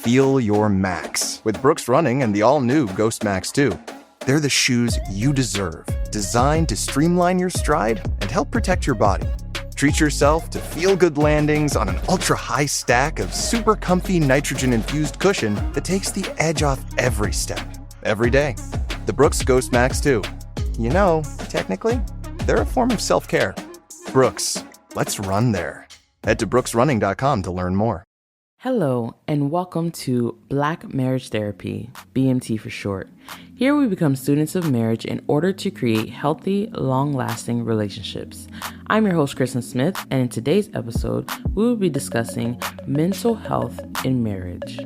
feel your max with Brooks Running and the all-new Ghost Max 2. They're the shoes you deserve, designed to streamline your stride and help protect your body. Treat yourself to feel-good landings on an ultra-high stack of super comfy nitrogen-infused cushion that takes the edge off every step, every day. The Brooks Ghost Max 2. You know, technically, they're a form of self-care. Brooks, let's run there. Head to brooksrunning.com to learn more. Hello, and welcome to Black Marriage Therapy, BMT for short. Here we become students of marriage in order to create healthy, long-lasting relationships. I'm your host, Kristen Smith, and in today's episode, we will be discussing mental health in marriage.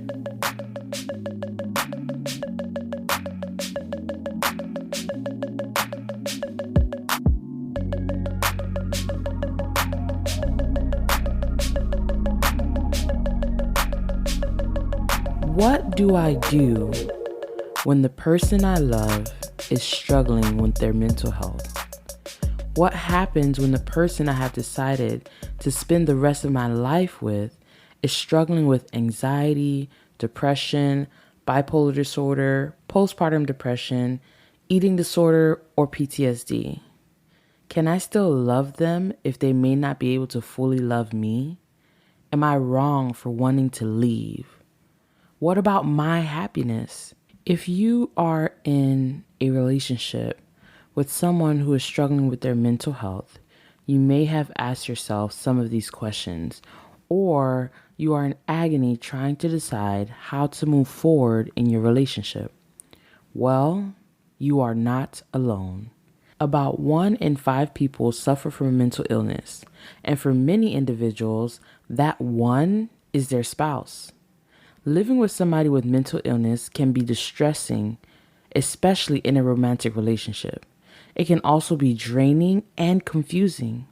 What do I do when the person I love is struggling with their mental health? What happens when the person I have decided to spend the rest of my life with is struggling with anxiety, depression, bipolar disorder, postpartum depression, eating disorder, or PTSD? Can I still love them if they may not be able to fully love me? Am I wrong for wanting to leave? What about my happiness? If you are in a relationship with someone who is struggling with their mental health, you may have asked yourself some of these questions, or you are in agony trying to decide how to move forward in your relationship. Well, you are not alone. About 1 in 5 people suffer from mental illness, and for many individuals, that one is their spouse. Living with somebody with mental illness can be distressing, especially in a romantic relationship. It can also be draining and confusing.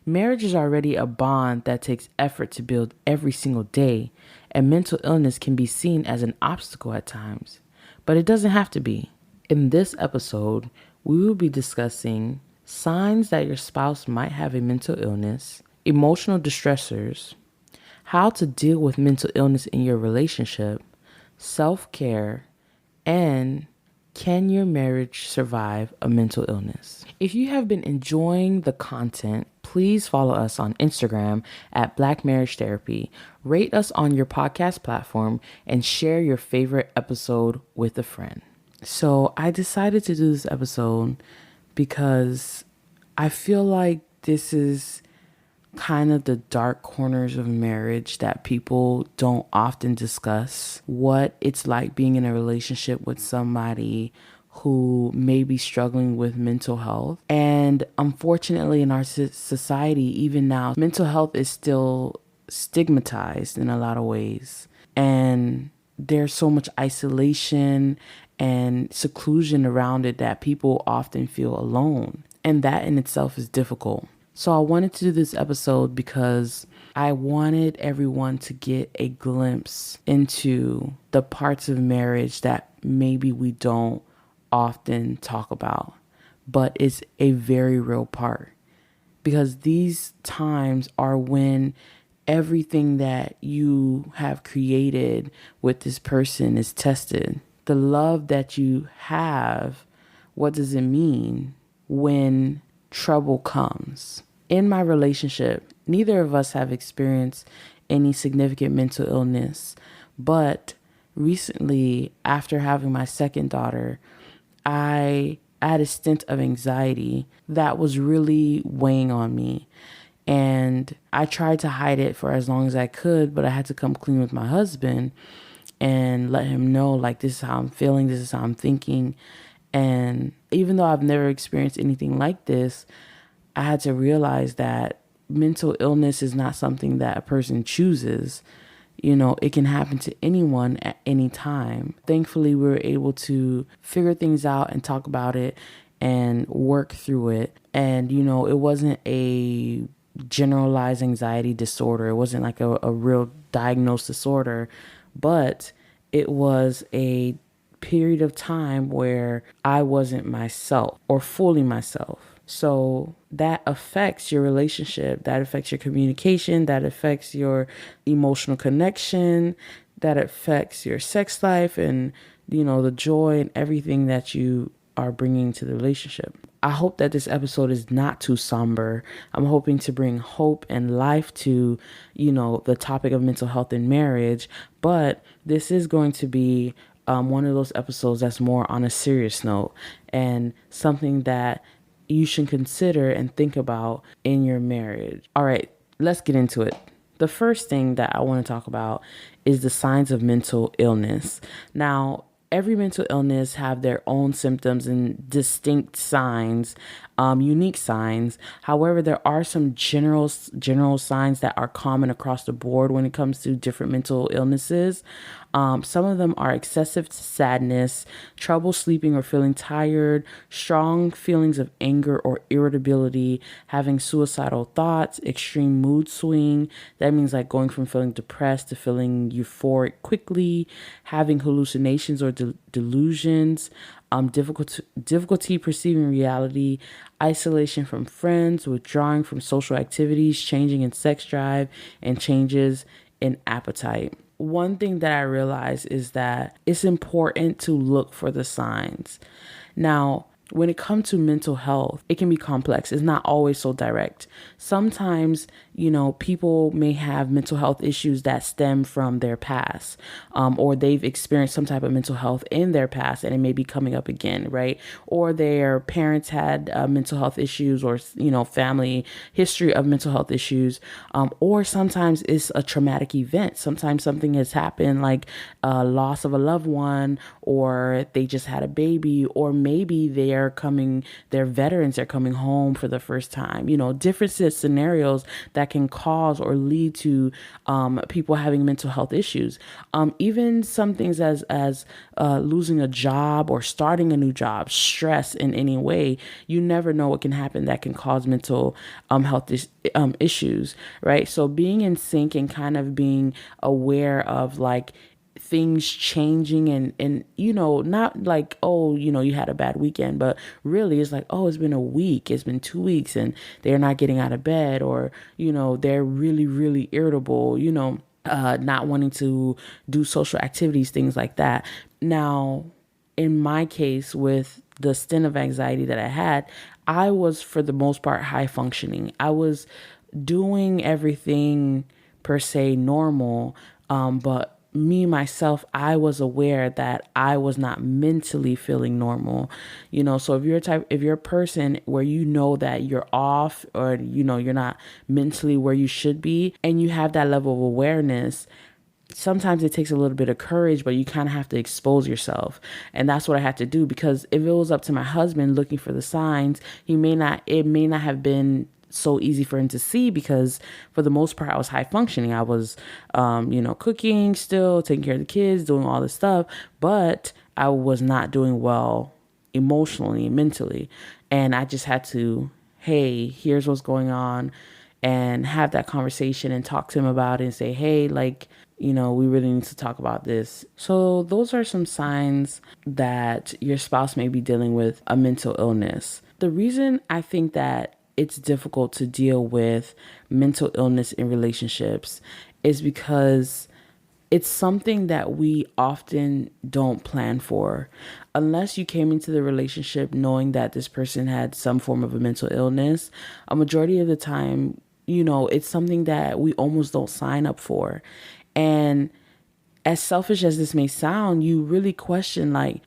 Marriage is already a bond that takes effort to build every single day, and mental illness can be seen as an obstacle at times, but it doesn't have to be. In this episode, we will be discussing signs that your spouse might have a mental illness, emotional distressors, how to deal with mental illness in your relationship, self-care, and can your marriage survive a mental illness? If you have been enjoying the content, please follow us on Instagram at Black Marriage Therapy, rate us on your podcast platform, and share your favorite episode with a friend. So I decided to do this episode because I feel like this is kind of the dark corners of marriage that people don't often discuss. What it's like being in a relationship with somebody who may be struggling with mental health. And unfortunately, in our society, even now, mental health is still stigmatized in a lot of ways. And there's so much isolation and seclusion around it that people often feel alone. And that in itself is difficult. So I wanted to do this episode because I wanted everyone to get a glimpse into the parts of marriage that maybe we don't often talk about, but it's a very real part. Because these times are when everything that you have created with this person is tested. The love that you have, what does it mean when trouble comes? In my relationship, neither of us have experienced any significant mental illness, but recently, after having my second daughter, I had a stint of anxiety that was really weighing on me. And I tried to hide it for as long as I could, but I had to come clean with my husband and let him know, like, this is how I'm feeling, this is how I'm thinking. And even though I've never experienced anything like this, I had to realize that mental illness is not something that a person chooses. You know, it can happen to anyone at any time. Thankfully, we were able to figure things out and talk about it and work through it. And, you know, it wasn't a generalized anxiety disorder. It wasn't like a real diagnosed disorder, but it was a period of time where I wasn't myself or fully myself. So that affects your relationship, that affects your communication, that affects your emotional connection, that affects your sex life and, the joy and everything that you are bringing to the relationship. I hope that this episode is not too somber. I'm hoping to bring hope and life to, the topic of mental health in marriage, but this is going to be one of those episodes that's more on a serious note and something that you should consider and think about in your marriage. All right, let's get into it. The first thing that I want to talk about is the signs of mental illness. Now, every mental illness have their own symptoms and distinct signs, unique signs. However, there are some general signs that are common across the board when it comes to different mental illnesses. Some of them are excessive sadness, trouble sleeping or feeling tired, strong feelings of anger or irritability, having suicidal thoughts, extreme mood swing. That means like going from feeling depressed to feeling euphoric quickly, having hallucinations or delusions, difficulty perceiving reality, isolation from friends, withdrawing from social activities, changing in sex drive, and changes in appetite. One thing that I realize is that it's important to look for the signs. Now, when it comes to mental health, it can be complex. It's not always so direct. Sometimes, people may have mental health issues that stem from their past, or they've experienced some type of mental health in their past and it may be coming up again, right? Or their parents had mental health issues or, family history of mental health issues. Or sometimes it's a traumatic event. Sometimes something has happened like a loss of a loved one, or they just had a baby, or maybe they're veterans, they're coming home for the first time, different scenarios that can cause or lead to people having mental health issues. Even some things as losing a job or starting a new job, stress in any way, you never know what can happen that can cause mental health issues, right? So being in sync and kind of being aware of like things changing and not like, oh, you had a bad weekend, but really it's like, oh, it's been a week, it's been 2 weeks and they're not getting out of bed, or they're really, really irritable, not wanting to do social activities, things like that. Now, in my case, with the stint of anxiety that I had, I was for the most part high functioning. I was doing everything per se normal, but me myself, I was aware that I was not mentally feeling normal, so if you're a person where that you're off, or you're not mentally where you should be, and you have that level of awareness, sometimes it takes a little bit of courage, but you kind of have to expose yourself. And that's what I had to do, because if it was up to my husband looking for the signs, it may not have been so easy for him to see, because for the most part I was high functioning. I was cooking still, taking care of the kids, doing all this stuff, but I was not doing well emotionally and mentally. And I just had to, hey, here's what's going on, and have that conversation and talk to him about it and say, hey, like, we really need to talk about this. So those are some signs that your spouse may be dealing with a mental illness. The reason I think that it's difficult to deal with mental illness in relationships is because it's something that we often don't plan for. Unless you came into the relationship knowing that this person had some form of a mental illness, a majority of the time, it's something that we almost don't sign up for. And as selfish as this may sound, you really question, like,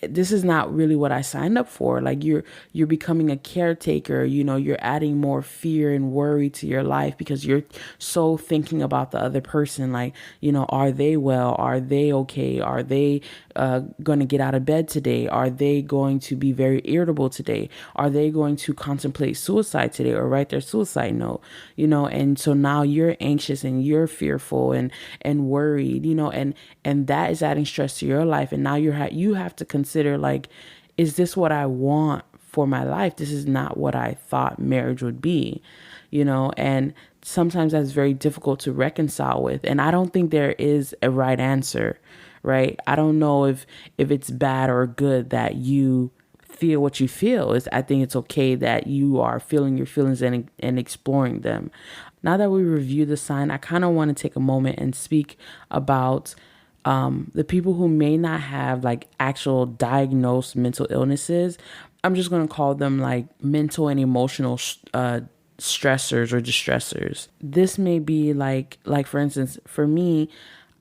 this is not really what I signed up for. Like, you're becoming a caretaker, you're adding more fear and worry to your life because you're so thinking about the other person. Like, are they well? Are they okay? Are they going to get out of bed today? Are they going to be very irritable today? Are they going to contemplate suicide today or write their suicide note? And so now you're anxious and you're fearful and worried, and that is adding stress to your life. And now you have to consider, like, is this what I want for my life? This is not what I thought marriage would be, and sometimes that's very difficult to reconcile with. And I don't think there is a right answer, right? I don't know if it's bad or good that you feel what you feel. I think it's okay that you are feeling your feelings and exploring them. now that we review the sign, I kind of want to take a moment and speak about the people who may not have like actual diagnosed mental illnesses. I'm just going to call them like mental and emotional stressors or distressors. This may be like for instance, for me,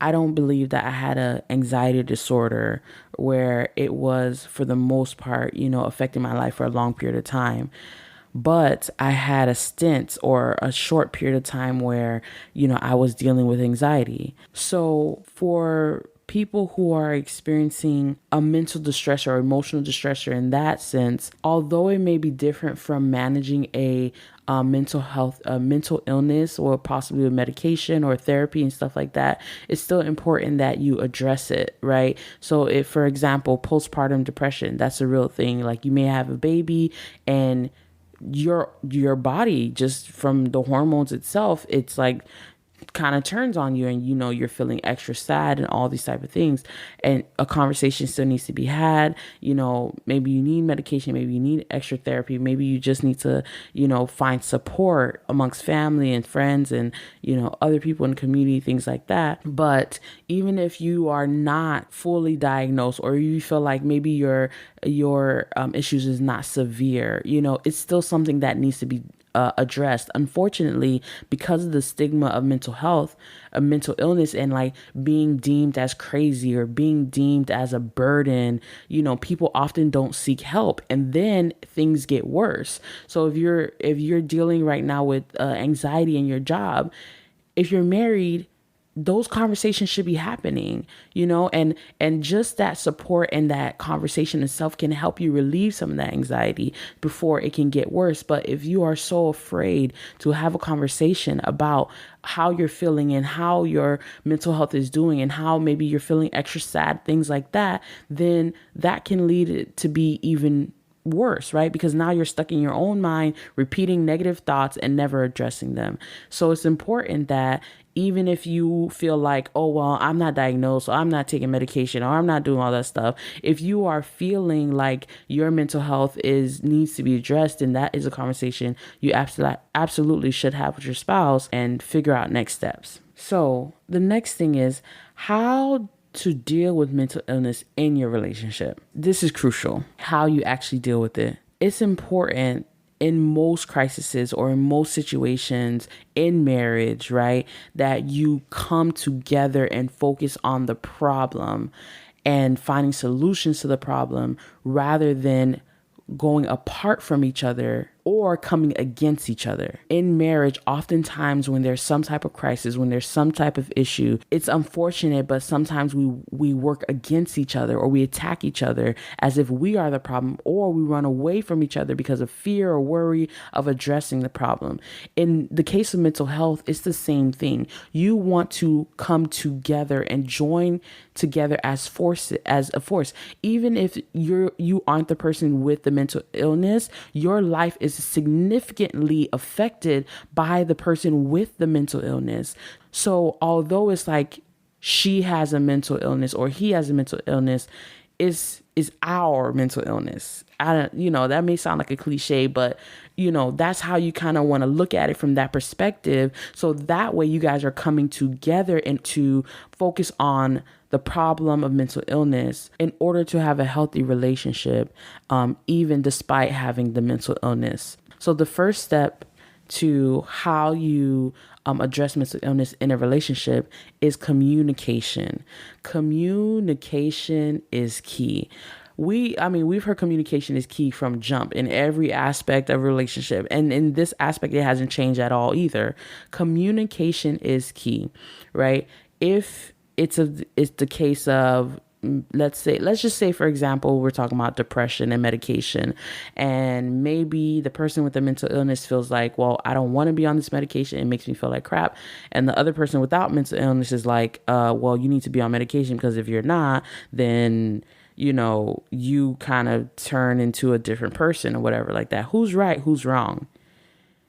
I don't believe that I had a anxiety disorder where it was for the most part, affecting my life for a long period of time. But I had a stint or a short period of time where, I was dealing with anxiety. So for people who are experiencing a mental distress or emotional distress in that sense, although it may be different from managing a mental illness or possibly a medication or therapy and stuff like that, it's still important that you address it, right? So if, for example, postpartum depression, that's a real thing. Like you may have a baby and your body, just from the hormones itself, it's like kind of turns on you, and you're feeling extra sad and all these type of things, and a conversation still needs to be had. Maybe you need medication, maybe you need extra therapy, maybe you just need to find support amongst family and friends and other people in the community, things like that. But even if you are not fully diagnosed, or you feel like maybe your issues is not severe, it's still something that needs to be addressed. Unfortunately, because of the stigma of mental health, mental illness, and like being deemed as crazy or being deemed as a burden, people often don't seek help, and then things get worse. So if you're dealing right now with anxiety in your job, if you're married, those conversations should be happening, and just that support and that conversation itself can help you relieve some of that anxiety before it can get worse. But if you are so afraid to have a conversation about how you're feeling and how your mental health is doing and how maybe you're feeling extra sad, things like that, then that can lead it to be even worse, right? Because now you're stuck in your own mind, repeating negative thoughts and never addressing them. So it's important that even if you feel like, oh, well, I'm not diagnosed, or I'm not taking medication, or I'm not doing all that stuff, if you are feeling like your mental health needs to be addressed, then that is a conversation you absolutely should have with your spouse and figure out next steps. So the next thing is how to deal with mental illness in your relationship. This is crucial, how you actually deal with it. It's important in most crises or in most situations in marriage, right, that you come together and focus on the problem and finding solutions to the problem rather than going apart from each other or coming against each other. In marriage, oftentimes when there's some type of crisis, when there's some type of issue, it's unfortunate, but sometimes we work against each other, or we attack each other as if we are the problem, or we run away from each other because of fear or worry of addressing the problem. In the case of mental health, it's the same thing. You want to come together and join together as a force. Even if you aren't the person with the mental illness, your life is significantly affected by the person with the mental illness. So although it's like she has a mental illness or he has a mental illness, is our mental illness. That may sound like a cliche, but that's how you kind of want to look at it from that perspective. So that way you guys are coming together and to focus on the problem of mental illness in order to have a healthy relationship, even despite having the mental illness. So the first step to how you address mental illness in a relationship is communication. Communication is key. We've heard communication is key from jump in every aspect of a relationship. And in this aspect, it hasn't changed at all either. Communication is key, right? If it's the case of, let's just say, for example, we're talking about depression and medication, and maybe the person with the mental illness feels like, well, I don't want to be on this medication. It makes me feel like crap. And the other person without mental illness is like, well, you need to be on medication, because if you're not, then you kind of turn into a different person or whatever like that. Who's right? Who's wrong?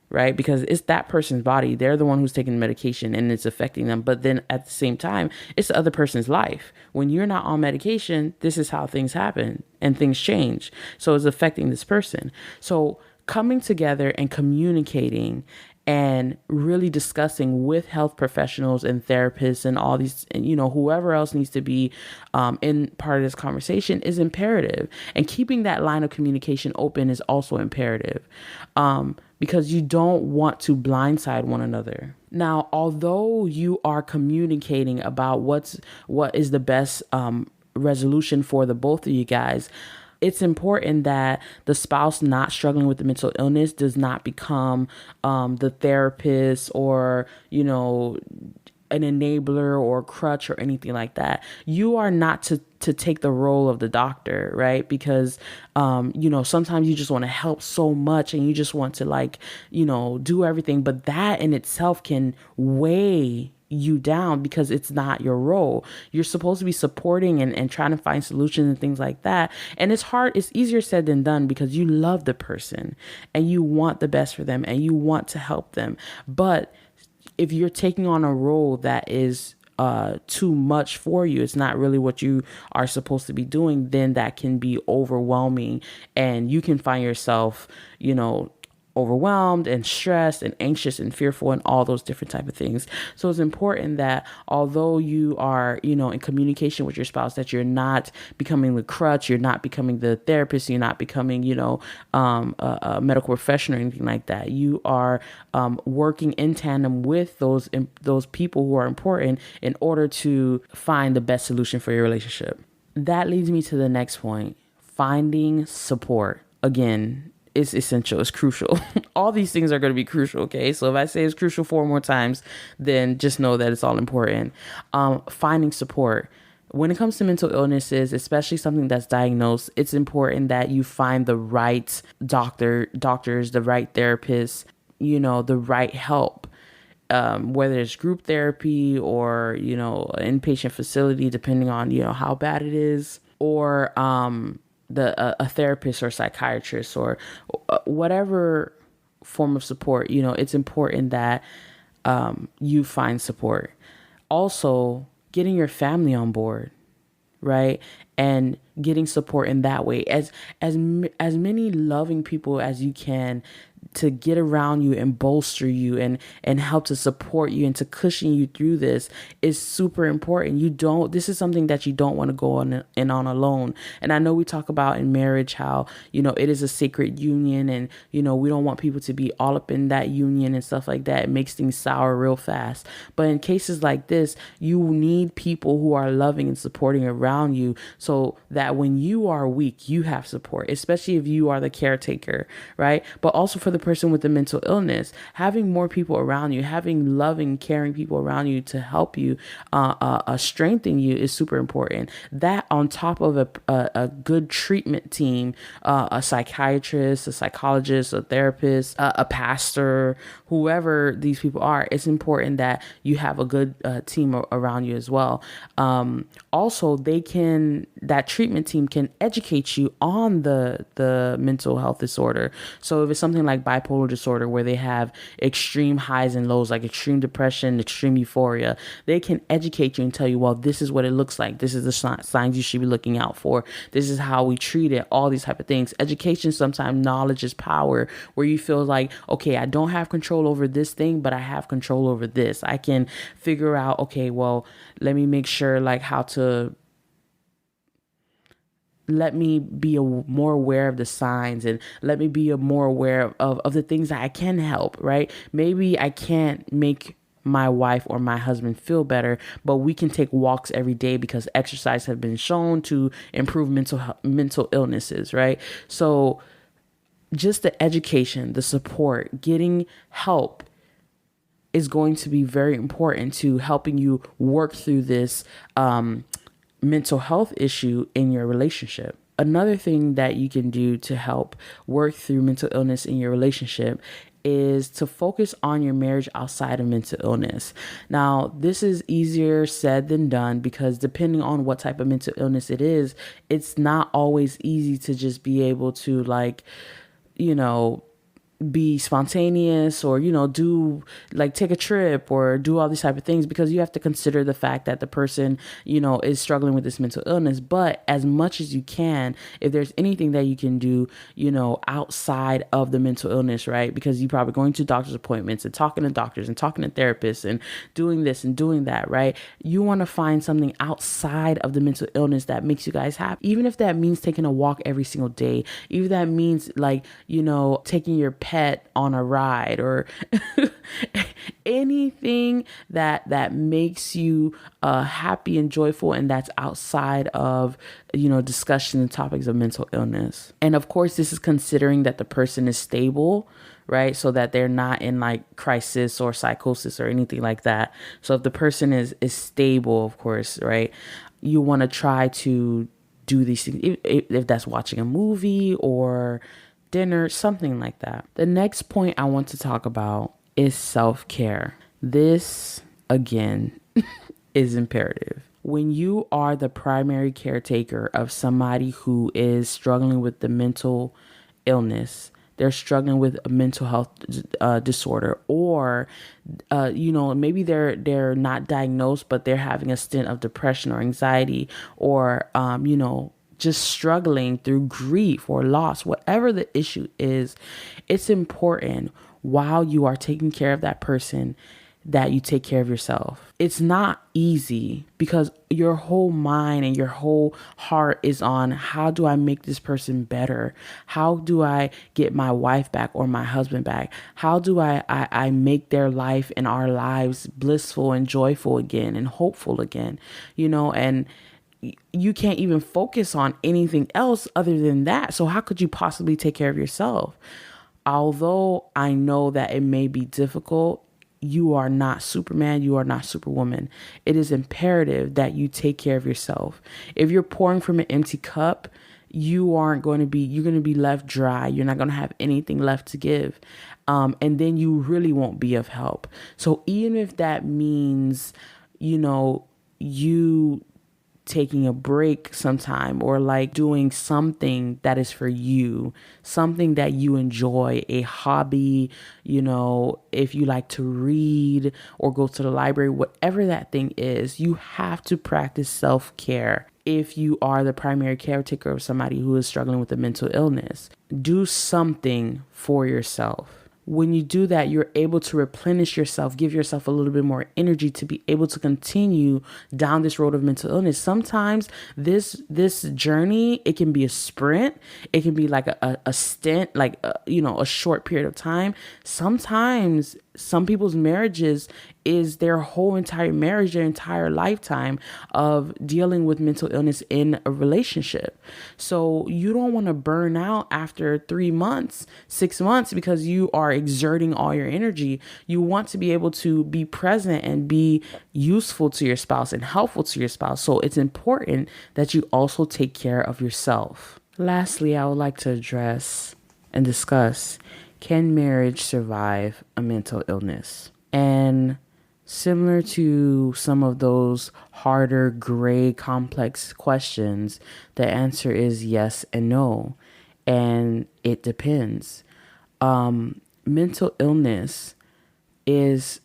Right? Because it's that person's body. They're the one who's taking the medication and it's affecting them. But then at the same time, it's the other person's life. When you're not on medication, this is how things happen and things change. So it's affecting this person. So coming together and communicating and really discussing with health professionals and therapists and all these, and, whoever else needs to be in part of this conversation is imperative. And keeping that line of communication open is also imperative, because you don't want to blindside one another. Now, although you are communicating about what is the best resolution for the both of you guys, it's important that the spouse not struggling with the mental illness does not become the therapist or, an enabler or crutch or anything like that. You are not to take the role of the doctor, right? Because, sometimes you just want to help so much and you just want to do everything. But that in itself can weigh you down because it's not your role. You're supposed to be supporting and trying to find solutions and things like that. And it's hard. It's easier said than done because you love the person and you want the best for them and you want to help them. But if you're taking on a role that is too much for you, it's not really what you are supposed to be doing, then that can be overwhelming and you can find yourself, overwhelmed and stressed and anxious and fearful and all those different type of things. So it's important that although you are, in communication with your spouse, that you're not becoming the crutch, you're not becoming the therapist, you're not becoming, a medical professional or anything like that. You are working in tandem with those people who are important in order to find the best solution for your relationship. That leads me to the next point, finding support. Again, it's essential. It's crucial. All these things are going to be crucial. Okay. So if I say it's crucial 4 more times, then just know that it's all important. Finding support. When it comes to mental illnesses, especially something that's diagnosed, it's important that you find the right doctors, the right therapists, the right help. Whether it's group therapy or, inpatient facility, depending on, how bad it is, or, a therapist or psychiatrist or whatever form of support, it's important that you find support. Also, getting your family on board, right? And getting support in that way. As many loving people as you can to get around you and bolster you and help to support you and to cushion you through this is super important. This is something that you don't want to go on alone. And I know we talk about in marriage how, it is a sacred union and, we don't want people to be all up in that union and stuff like that. It makes things sour real fast. But in cases like this, you need people who are loving and supporting around you so that when you are weak, you have support, especially if you are the caretaker, right? But also for the person with the mental illness, having more people around you, having loving, caring people around you to help you, strengthen you is super important. That on top of a good treatment team, a psychiatrist, a psychologist, a therapist, a pastor, whoever these people are, it's important that you have a good team around you as well. Also, that treatment team can educate you on the mental health disorder. So if it's something like bipolar disorder where they have extreme highs and lows, like extreme depression, extreme euphoria, they can educate you and tell you, well, this is what it looks like. This is the signs you should be looking out for. This is how we treat it, all these type of things. Education, sometimes knowledge is power, where you feel like, okay, I don't have control over this thing, but I have control over this. I can figure out, okay, well, let me make sure let me be more aware of the signs and let me be more aware of the things that I can help, right? Maybe I can't make my wife or my husband feel better, but we can take walks every day because exercise has been shown to improve mental illnesses, right? So just the education, the support, getting help is going to be very important to helping you work through this mental health issue in your relationship. Another thing that you can do to help work through mental illness in your relationship is to focus on your marriage outside of mental illness. Now, this is easier said than done because depending on what type of mental illness it is, it's not always easy to just be able to be spontaneous or, do like take a trip or do all these type of things, because you have to consider the fact that the person, is struggling with this mental illness. But as much as you can, if there's anything that you can do, outside of the mental illness, right? Because you're probably going to doctor's appointments and talking to doctors and talking to therapists and doing this and doing that, right? You want to find something outside of the mental illness that makes you guys happy. Even if that means taking a walk every single day, even if that means like, taking your pet on a ride or anything that makes you happy and joyful, and that's outside of discussion and topics of mental illness. And of course, this is considering that the person is stable, right? So that they're not in like crisis or psychosis or anything like that. So if the person is stable, of course, right, you want to try to do these things, if that's watching a movie or dinner, something like that. The next point I want to talk about is self-care. This, again, is imperative. When you are the primary caretaker of somebody who is struggling with the mental illness, they're struggling with a mental health disorder, or maybe they're not diagnosed, but they're having a stint of depression or anxiety, or just struggling through grief or loss, whatever the issue is, it's important while you are taking care of that person that you take care of yourself. It's not easy because your whole mind and your whole heart is on, how do I make this person better? How do I get my wife back or my husband back? How do I make their life and our lives blissful and joyful again and hopeful again? And you can't even focus on anything else other than that. So how could you possibly take care of yourself? Although I know that it may be difficult, you are not Superman. You are not Superwoman. It is imperative that you take care of yourself. If you're pouring from an empty cup, you're going to be left dry. You're not going to have anything left to give. And then you really won't be of help. So even if that means, you taking a break sometime, or like doing something that is for you, something that you enjoy, a hobby, if you like to read or go to the library, whatever that thing is, you have to practice self-care. If you are the primary caretaker of somebody who is struggling with a mental illness, do something for yourself. When you do that, you're able to replenish yourself, give yourself a little bit more energy to be able to continue down this road of mental illness. Sometimes this journey, it can be a sprint. It can be like a stint, like, a short period of time. Sometimes some people's marriages is their whole entire marriage, their entire lifetime of dealing with mental illness in a relationship. So you don't want to burn out after 3 months, 6 months, because you are exerting all your energy. You want to be able to be present and be useful to your spouse and helpful to your spouse. So it's important that you also take care of yourself. Lastly, I would like to address and discuss, can marriage survive a mental illness? And similar to some of those harder, gray, complex questions, the answer is yes and no. And it depends. Mental illness is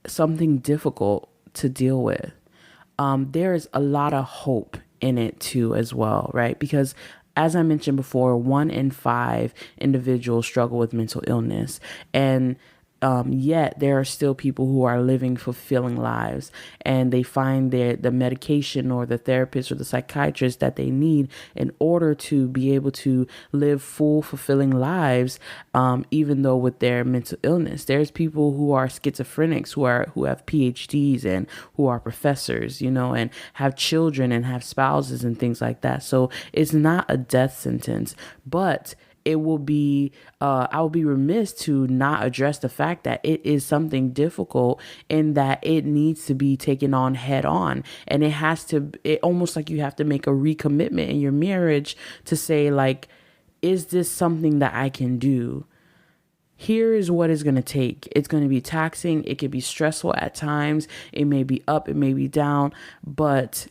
something difficult to deal with. There is a lot of hope in it too as well, right? Because as I mentioned before, 1 in 5 individuals struggle with mental illness. And yet there are still people who are living fulfilling lives, and they find the medication or the therapist or the psychiatrist that they need in order to be able to live full, fulfilling lives, even though with their mental illness. There's people who are schizophrenics who have PhDs and who are professors, and have children and have spouses and things like that. So it's not a death sentence, but it will be, I will be remiss to not address the fact that it is something difficult, and that it needs to be taken on head on. And it almost like you have to make a recommitment in your marriage to say, like, is this something that I can do? Here is what it's going to take. It's going to be taxing. It can be stressful at times. It may be up, it may be down, but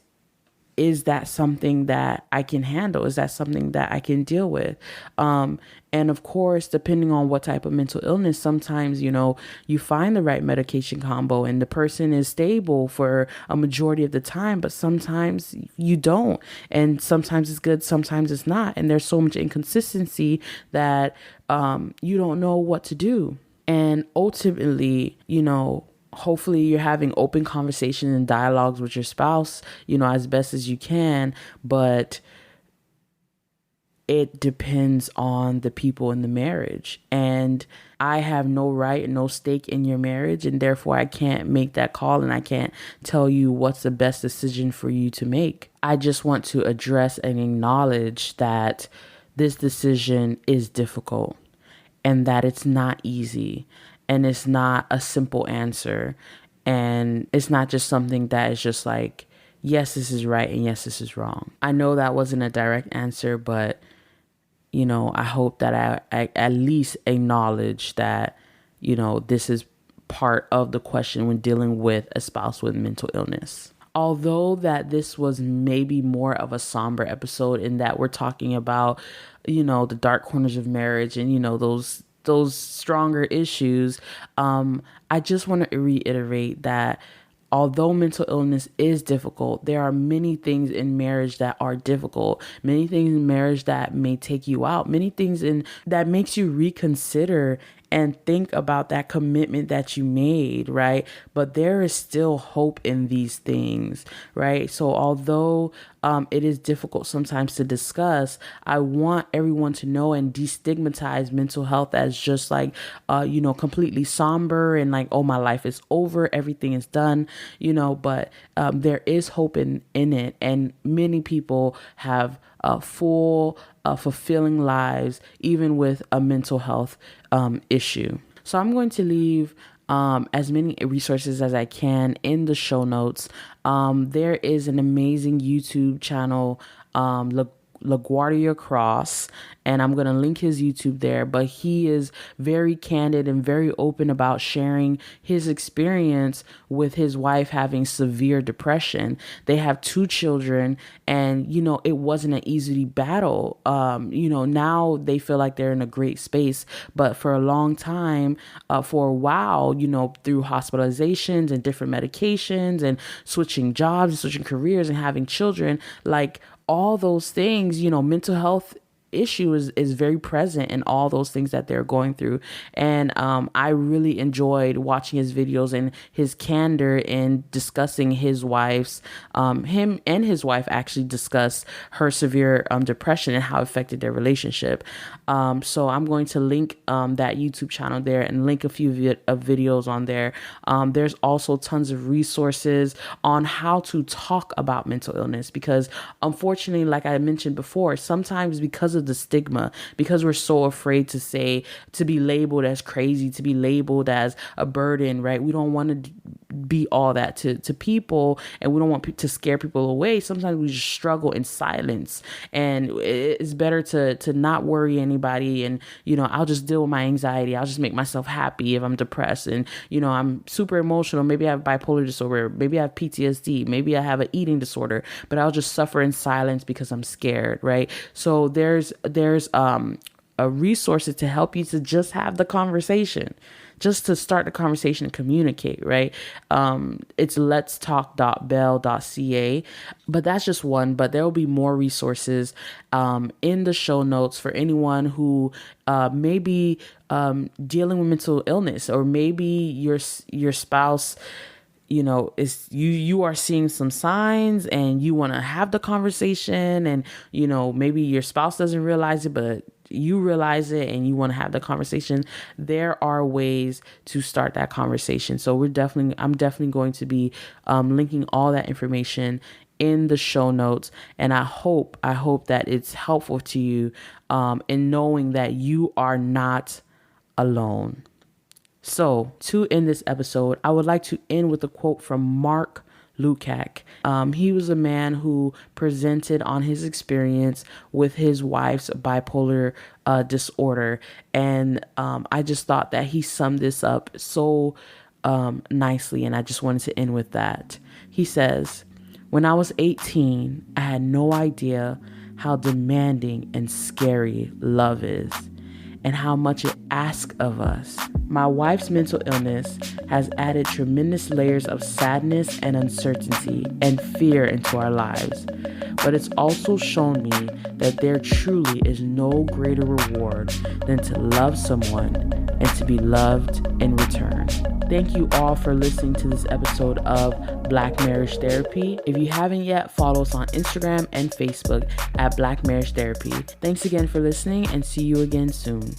is that something that I can handle? Is that something that I can deal with? And of course, depending on what type of mental illness, sometimes, you find the right medication combo and the person is stable for a majority of the time, but sometimes you don't. And sometimes it's good, sometimes it's not. And there's so much inconsistency that you don't know what to do. And ultimately, hopefully you're having open conversations and dialogues with your spouse, as best as you can, but it depends on the people in the marriage. And I have no right and no stake in your marriage, and therefore I can't make that call and I can't tell you what's the best decision for you to make. I just want to address and acknowledge that this decision is difficult and that it's not easy and it's not a simple answer. And it's not just something that is just like, yes, this is right and yes, this is wrong. I know that wasn't a direct answer, but I hope that I at least acknowledge that, this is part of the question when dealing with a spouse with mental illness. Although that this was maybe more of a somber episode in that we're talking about, the dark corners of marriage and, those stronger issues, I just want to reiterate that although mental illness is difficult, there are many things in marriage that are difficult, many things in marriage that may take you out, many things that makes you reconsider and think about that commitment that you made, right? But there is still hope in these things, right? So although it is difficult sometimes to discuss, I want everyone to know and destigmatize mental health as just like, completely somber and like, oh, my life is over, everything is done, but there is hope in it. And many people have full, fulfilling lives, even with a mental health issue. So I'm going to leave as many resources as I can in the show notes. There is an amazing YouTube channel, LaGuardia Cross, and I'm going to link his YouTube there, but he is very candid and very open about sharing his experience with his wife having severe depression. They have 2 children and, it wasn't an easy battle. Now they feel like they're in a great space, but for a long time, for a while, through hospitalizations and different medications and switching jobs and switching careers and having children, like all those things, mental health issue is very present in all those things that they're going through. And I really enjoyed watching his videos and his candor in discussing his wife's, him and his wife actually discussed her severe depression and how it affected their relationship. So I'm going to link that YouTube channel there and link a few videos on there. There's also tons of resources on how to talk about mental illness, because unfortunately, like I mentioned before, sometimes because of the stigma, because we're so afraid to be labeled as crazy, to be labeled as a burden, right? We don't want to be all that to people, and we don't want to scare people away. Sometimes we just struggle in silence, and it's better to not worry anybody. And, I'll just deal with my anxiety. I'll just make myself happy if I'm depressed and, I'm super emotional. Maybe I have bipolar disorder. Maybe I have PTSD. Maybe I have an eating disorder, but I'll just suffer in silence because I'm scared, right? So there's a resources to help you to just have the conversation, just to start the conversation and communicate, right? It's letstalk.bell.ca, but that's just one, but there will be more resources in the show notes for anyone who may be dealing with mental illness, or maybe your spouse, is you are seeing some signs and you want to have the conversation, and, maybe your spouse doesn't realize it, but you realize it and you want to have the conversation. There are ways to start that conversation. So I'm definitely going to be linking all that information in the show notes. And I hope that it's helpful to you in knowing that you are not alone. So to end this episode, I would like to end with a quote from Mark Lukács. He was a man who presented on his experience with his wife's bipolar disorder. And I just thought that he summed this up so nicely. And I just wanted to end with that. He says, When I was 18, I had no idea how demanding and scary love is and how much it asks of us. My wife's mental illness has added tremendous layers of sadness and uncertainty and fear into our lives. But it's also shown me that there truly is no greater reward than to love someone and to be loved in return. Thank you all for listening to this episode of Black Marriage Therapy. If you haven't yet, follow us on Instagram and Facebook at Black Marriage Therapy. Thanks again for listening and see you again soon.